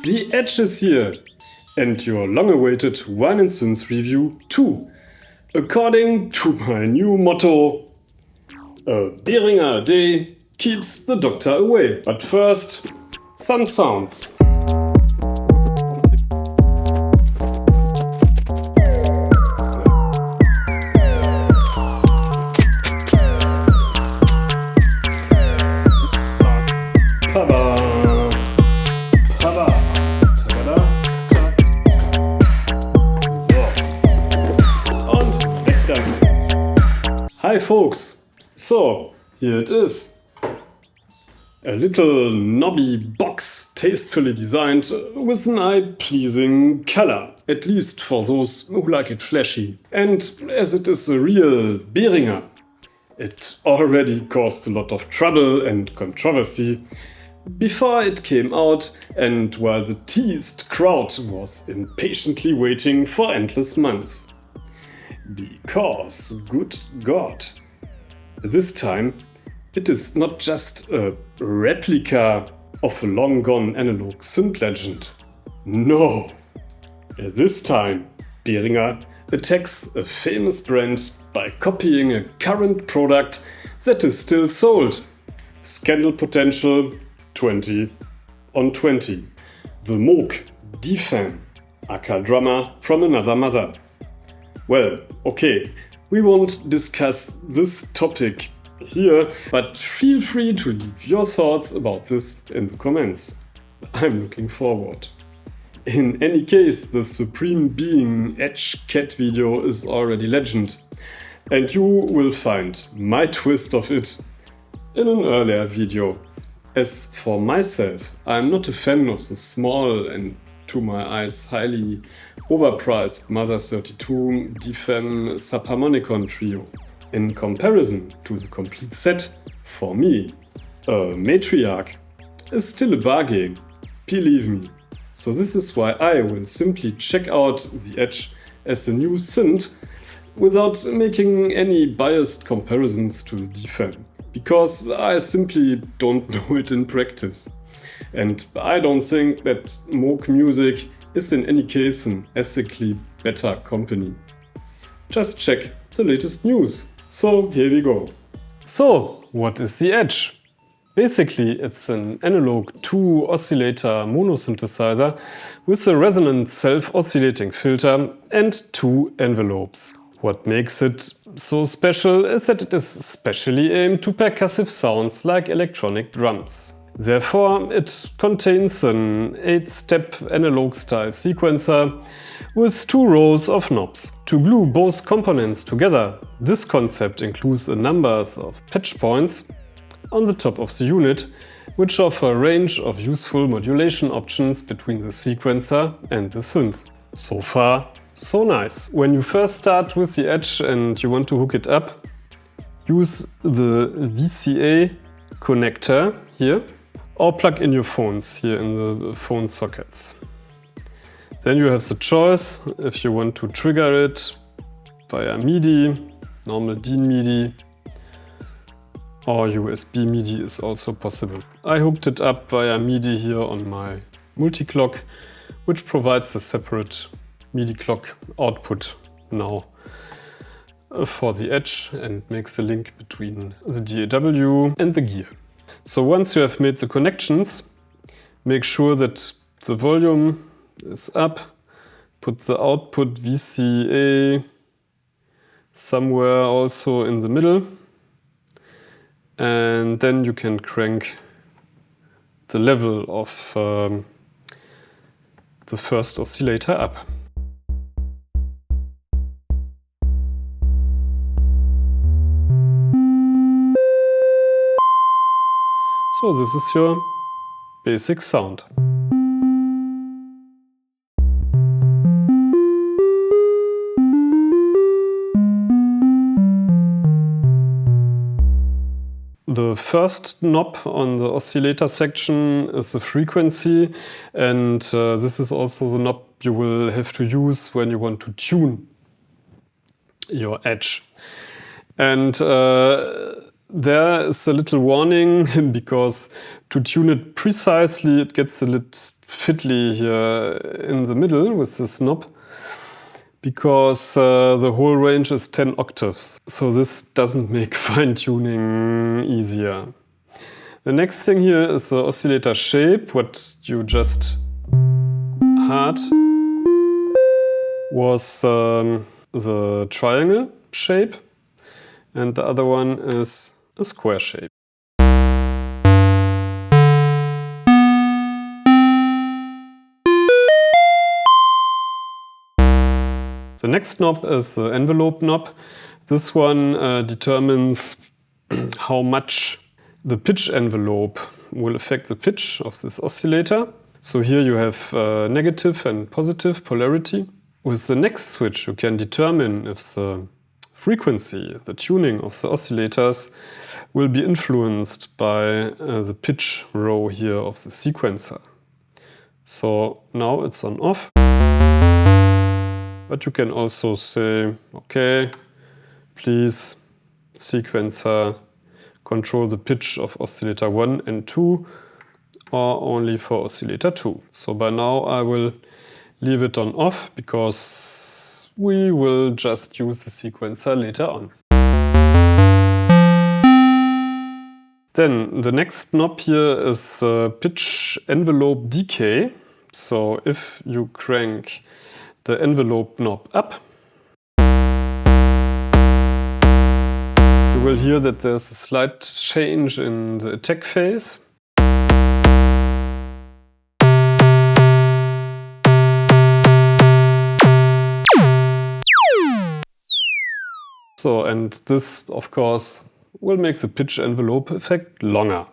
The Edge is here, and your long-awaited Wine&Synths review too, according to my new motto: a Behringer EDGE keeps the doctor away. But first, some sounds. Hi folks! So, here it is. A little knobby box, tastefully designed, with an eye-pleasing color. At least for those who like it flashy. And as it is a real Behringer, it already caused a lot of trouble and controversy before it came out, and while the teased crowd was impatiently waiting for endless months. Because, good God, this time it is not just a replica of a long-gone analog synth legend. No! This time Behringer attacks a famous brand by copying a current product that is still sold. Scandal potential 20 on 20. The Moog D-Fan, aka drummer from another mother. Well, okay, we won't discuss this topic here, but feel free to leave your thoughts about this in the comments. I'm looking forward. In any case, the Supreme Being Edge cat video is already legend, and you will find my twist of it in an earlier video. As for myself, I'm not a fan of the small and, to my eyes, highly overpriced Mother 32 D-Fan subharmonicon trio. In comparison to the complete set, for me, a matriarch is still a bargain, believe me. So this is why I will simply check out the Edge as a new synth without making any biased comparisons to the D-Fan, because I simply don't know it in practice. And I don't think that Moog Music is in any case an ethically better company. Just check the latest news. So here we go. So, what is the Edge? Basically, it's an analog 2-oscillator monosynthesizer with a resonant self-oscillating filter and 2 envelopes. What makes it so special is that it is specially aimed to percussive sounds like electronic drums. Therefore, it contains an 8-step analog-style sequencer with 2 rows of knobs. To glue both components together, this concept includes a number of patch points on the top of the unit, which offer a range of useful modulation options between the sequencer and the synth. So far, so nice. When you first start with the Edge and you want to hook it up, use the VCA connector here, or plug in your phones here in the phone sockets. Then you have the choice if you want to trigger it via MIDI, normal DIN MIDI, or USB MIDI is also possible. I hooked it up via MIDI here on my multi-clock, which provides a separate MIDI clock output now for the Edge and makes the link between the DAW and the gear. So once you have made the connections, make sure that the volume is up, put the output VCA somewhere also in the middle, and then you can crank the level of the first oscillator up. So this is your basic sound. The first knob on the oscillator section is the frequency, and this is also the knob you will have to use when you want to tune your Edge. And there is a little warning because to tune it precisely it gets a fiddly here in the middle with this knob, because the whole range is 10 octaves. So this doesn't make fine-tuning easier. The next thing here is the oscillator shape. What you just had was the triangle shape, and the other one is a square shape. The next knob is the envelope knob. This one determines how much the pitch envelope will affect the pitch of this oscillator. So here you have negative and positive polarity. With the next switch you can determine if the frequency, the tuning of the oscillators, will be influenced by the pitch row here of the sequencer. So now it's on off. But you can also say, okay, please, sequencer, control the pitch of oscillator 1 and 2, or only for oscillator 2. So by now I will leave it on off, because we will just use the sequencer later on. Then the next knob here is pitch envelope decay. So if you crank the envelope knob up, you will hear that there's a slight change in the attack phase. So, and this, of course, will make the pitch envelope effect longer.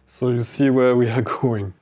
So you see where we are going.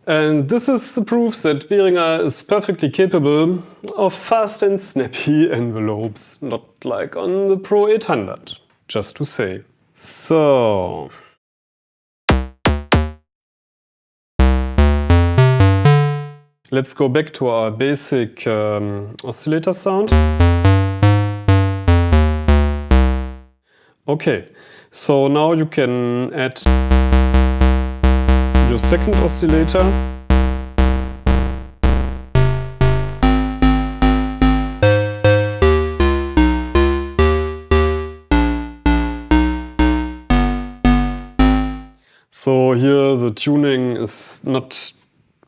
And this is the proof that Behringer is perfectly capable of fast and snappy envelopes, not like on the Pro 800, just to say. So let's go back to our basic oscillator sound. Okay, so now you can add your second oscillator. So here the tuning is not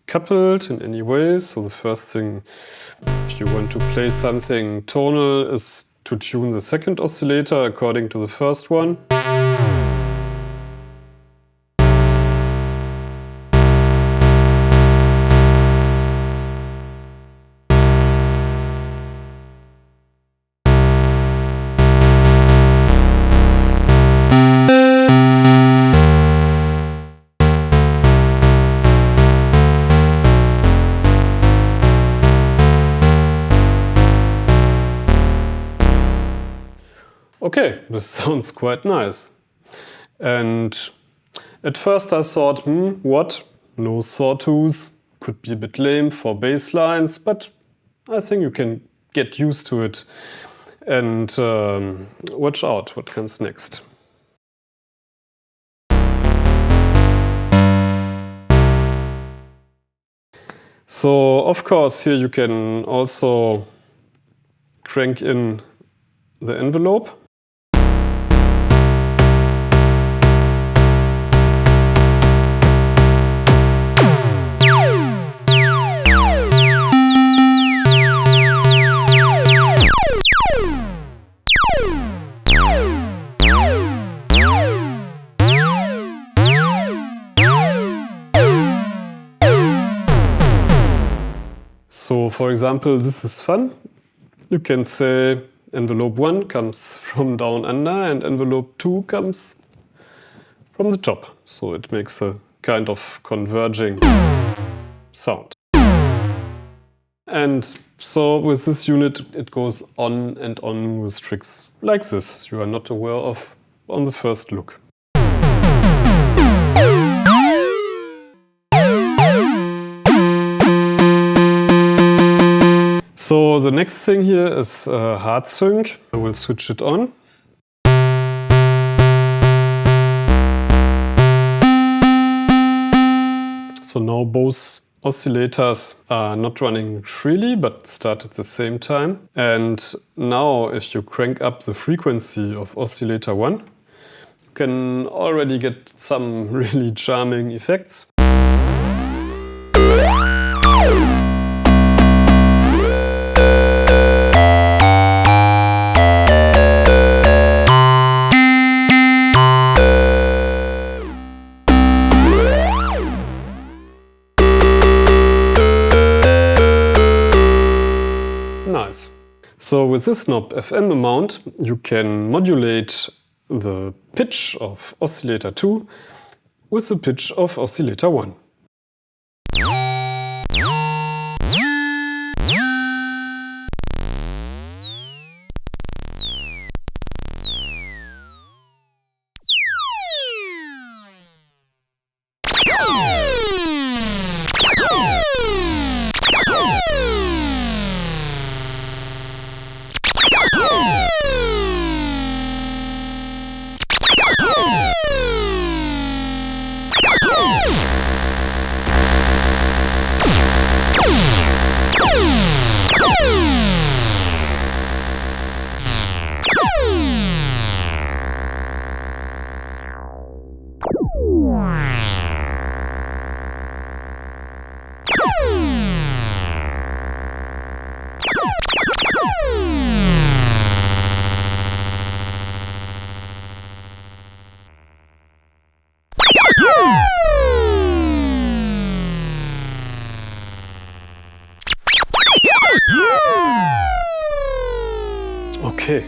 coupled in any way. So the first thing, if you want to play something tonal, is to tune the second oscillator according to the first one. Okay, this sounds quite nice. And at first I thought, what? No sawtooth? Could be a bit lame for bass lines, but I think you can get used to it. And watch out what comes next. So, of course, here you can also crank in the envelope. So, for example, this is fun. You can say envelope 1 comes from down under and envelope 2 comes from the top. So it makes a kind of converging sound. And so with this unit it goes on and on with tricks like this you are not aware of on the first look. So the next thing here is hard sync. I will switch it on. So now both oscillators are not running freely but start at the same time. And now if you crank up the frequency of oscillator 1, you can already get some really charming effects. Nice. So with this knob FM amount, you can modulate the pitch of oscillator 2 with the pitch of oscillator 1. Okay.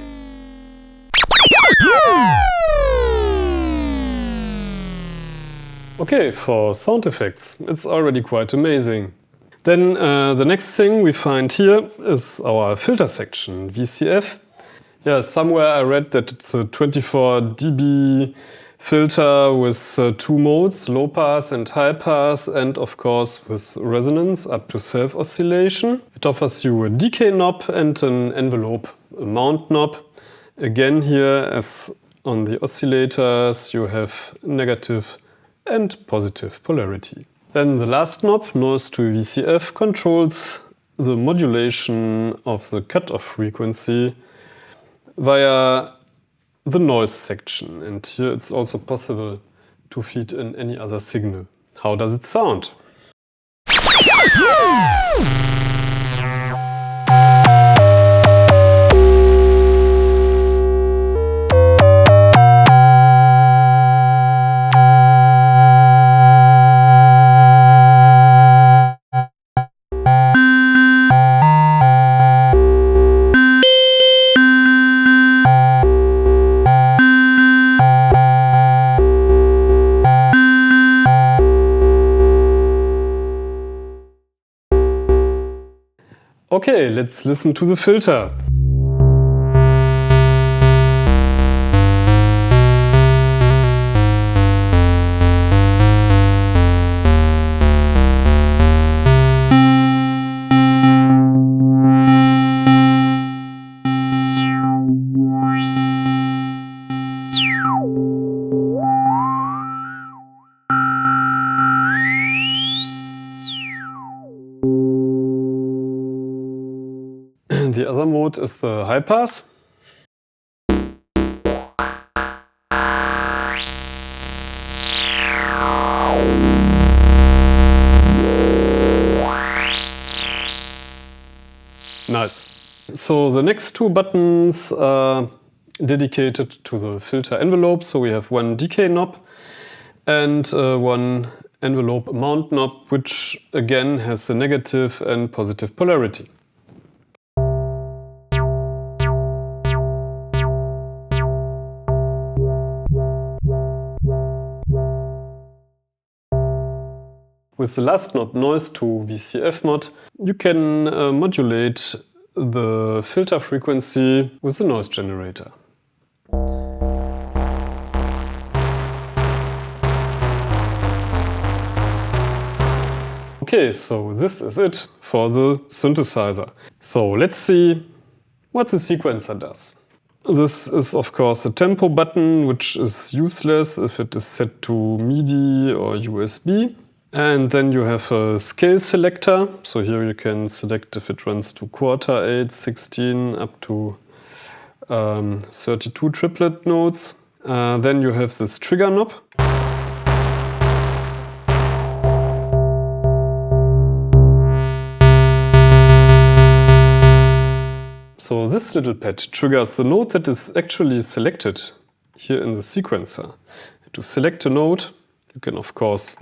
Okay, for sound effects, it's already quite amazing. Then the next thing we find here is our filter section, VCF. Yeah, somewhere I read that it's a 24 dB filter with two modes, low pass and high pass, and of course with resonance up to self-oscillation. It offers you a decay knob and an envelope mount knob. Again here, as on the oscillators, you have negative and positive polarity. Then the last knob, noise to VCF, controls the modulation of the cutoff frequency via the noise section. And here it's also possible to feed in any other signal. How does it sound? Okay, let's listen to the filter. The other mode is the high pass. Nice. So the next two buttons are dedicated to the filter envelope. So we have one decay knob and one envelope mount knob, which again has a negative and positive polarity. With the last node noise to VCF mod, you can modulate the filter frequency with the noise generator. Okay, so this is it for the synthesizer. So let's see what the sequencer does. This is of course a tempo button, which is useless if it is set to MIDI or USB. And then you have a scale selector. So here you can select if it runs to quarter 8, 16, up to 32 triplet notes. Then you have this trigger knob. So this little pad triggers the note that is actually selected here in the sequencer. To select a note, you can of course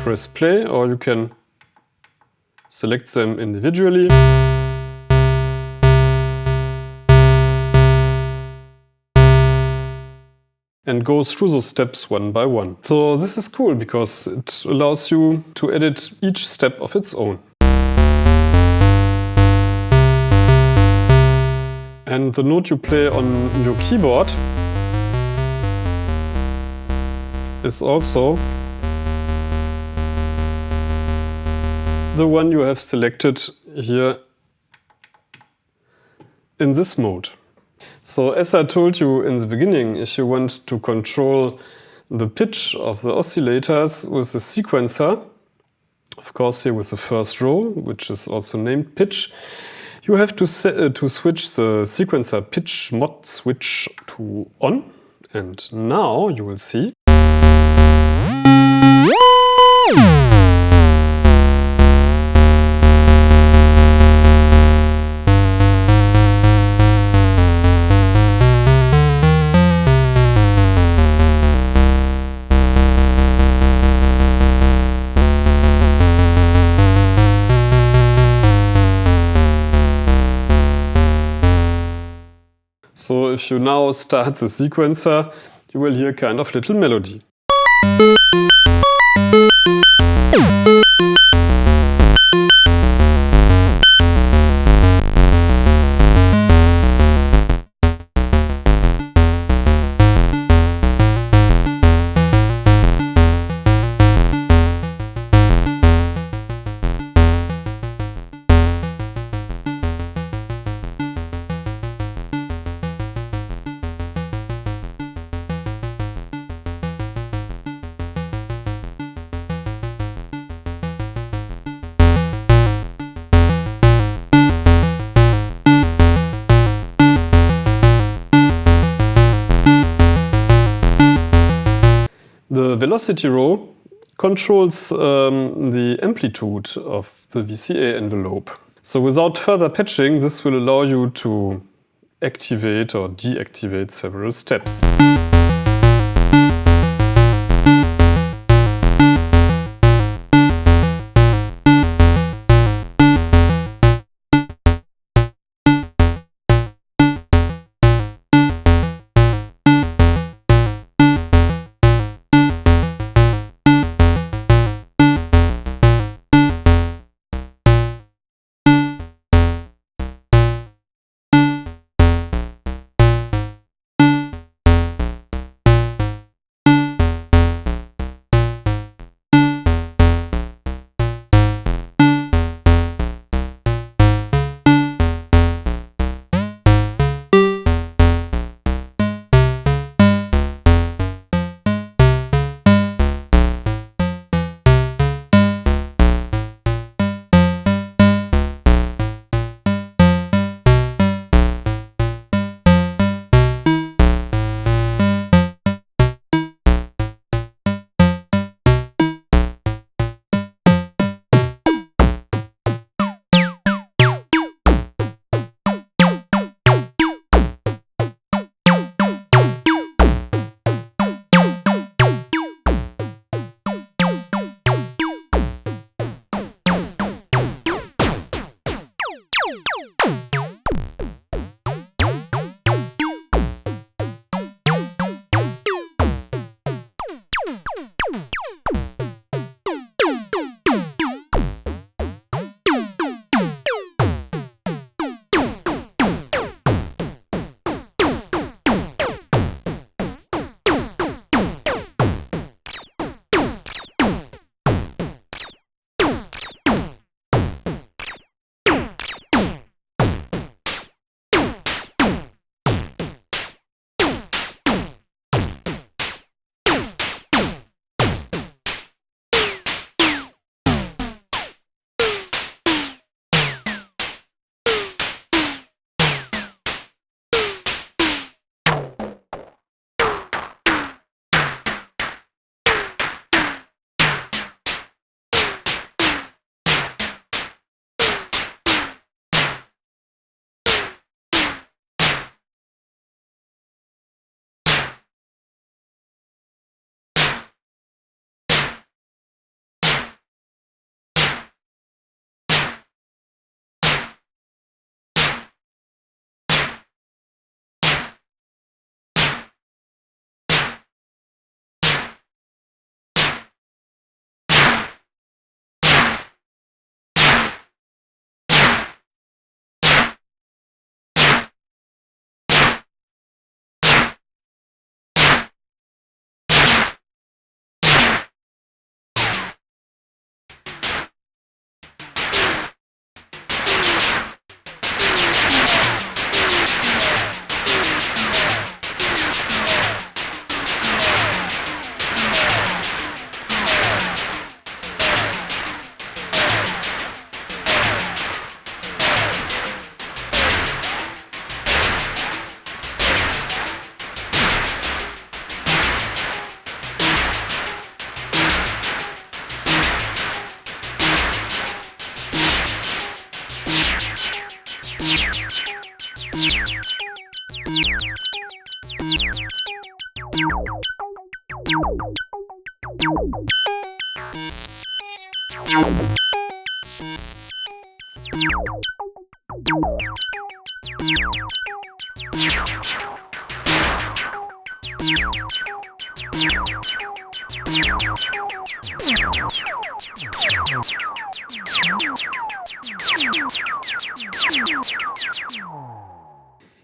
press play, or you can select them individually. And go through those steps one by one. So this is cool because it allows you to edit each step of its own. And the note you play on your keyboard is also the one you have selected here in this mode. So as I told you in the beginning, if you want to control the pitch of the oscillators with the sequencer, of course here with the first row, which is also named pitch, you have to switch the sequencer pitch mod switch to on. And now you will see So if you now start the sequencer, you will hear kind of little melody. The velocity row controls the amplitude of the VCA envelope. So without further patching, this will allow you to activate or deactivate several steps.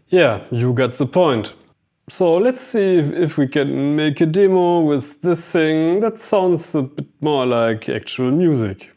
Yeah, you got the point. So let's see if we can make a demo with this thing that sounds a bit more like actual music.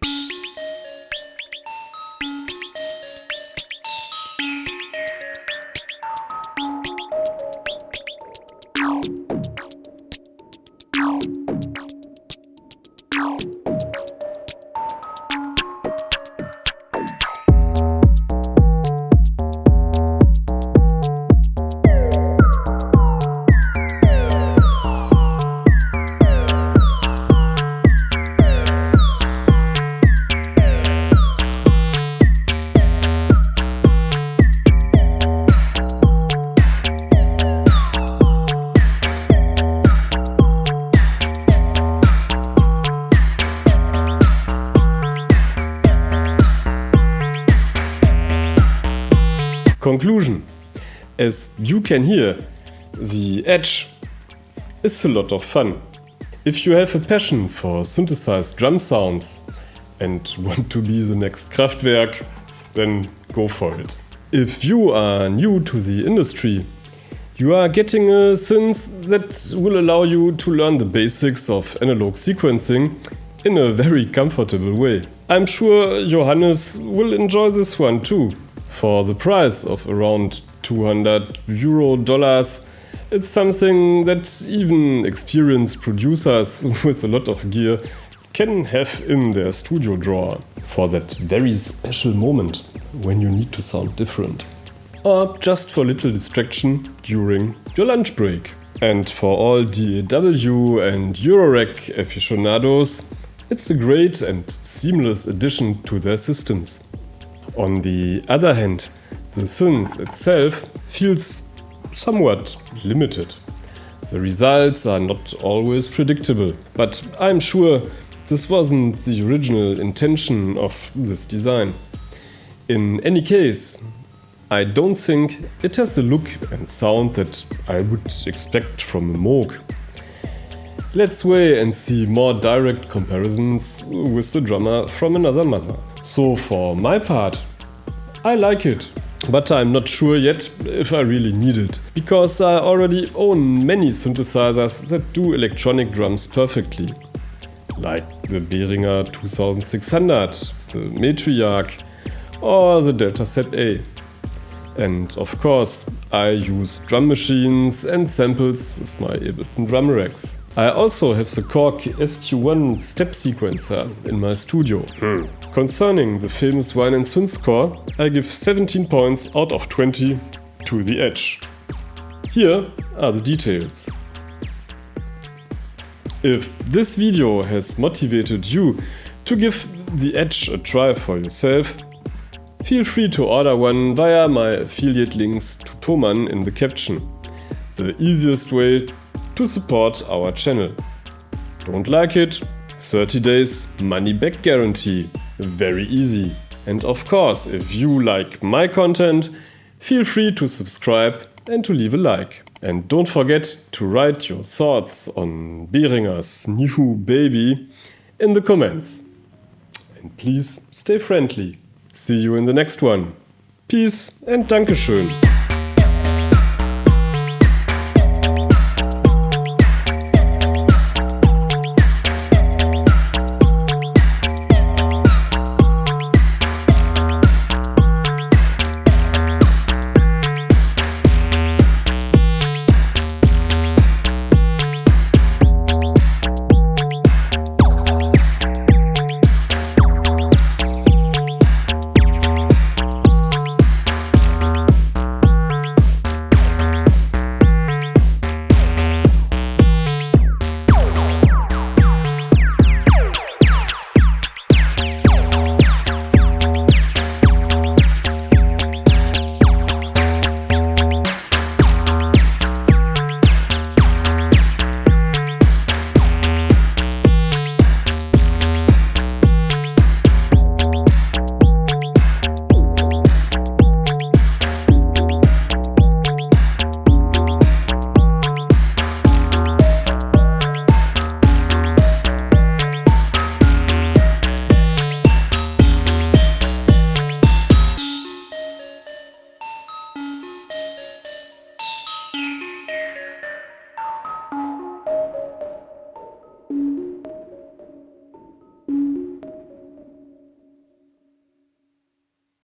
Conclusion. As you can hear, the Edge is a lot of fun. If you have a passion for synthesized drum sounds and want to be the next Kraftwerk, then go for it. If you are new to the industry, you are getting a synth that will allow you to learn the basics of analog sequencing in a very comfortable way. I'm sure Johannes will enjoy this one too. For the price of around $200, it's something that even experienced producers with a lot of gear can have in their studio drawer for that very special moment when you need to sound different. Or just for little distraction during your lunch break. And for all DAW and Eurorack aficionados, it's a great and seamless addition to their systems. On the other hand, the synth itself feels somewhat limited. The results are not always predictable, but I'm sure this wasn't the original intention of this design. In any case, I don't think it has the look and sound that I would expect from a Moog. Let's wait and see more direct comparisons with the drummer from another mother. So for my part, I like it, but I'm not sure yet if I really need it, because I already own many synthesizers that do electronic drums perfectly, like the Behringer 2600, the Matriarch or the Delta ZA. And of course, I use drum machines and samples with my Ableton drum racks. I also have the Korg SQ1 step sequencer in my studio. Concerning the famous Wine&Synths score, I give 17 points out of 20 to the Edge. Here are the details. If this video has motivated you to give the Edge a try for yourself, feel free to order one via my affiliate links to Thomann in the caption. The easiest way to support our channel. Don't like it? 30 days money back guarantee. Very easy. And of course, if you like my content, feel free to subscribe and to leave a like. And don't forget to write your thoughts on Behringer's new baby in the comments. And please stay friendly. See you in the next one. Peace and Dankeschön.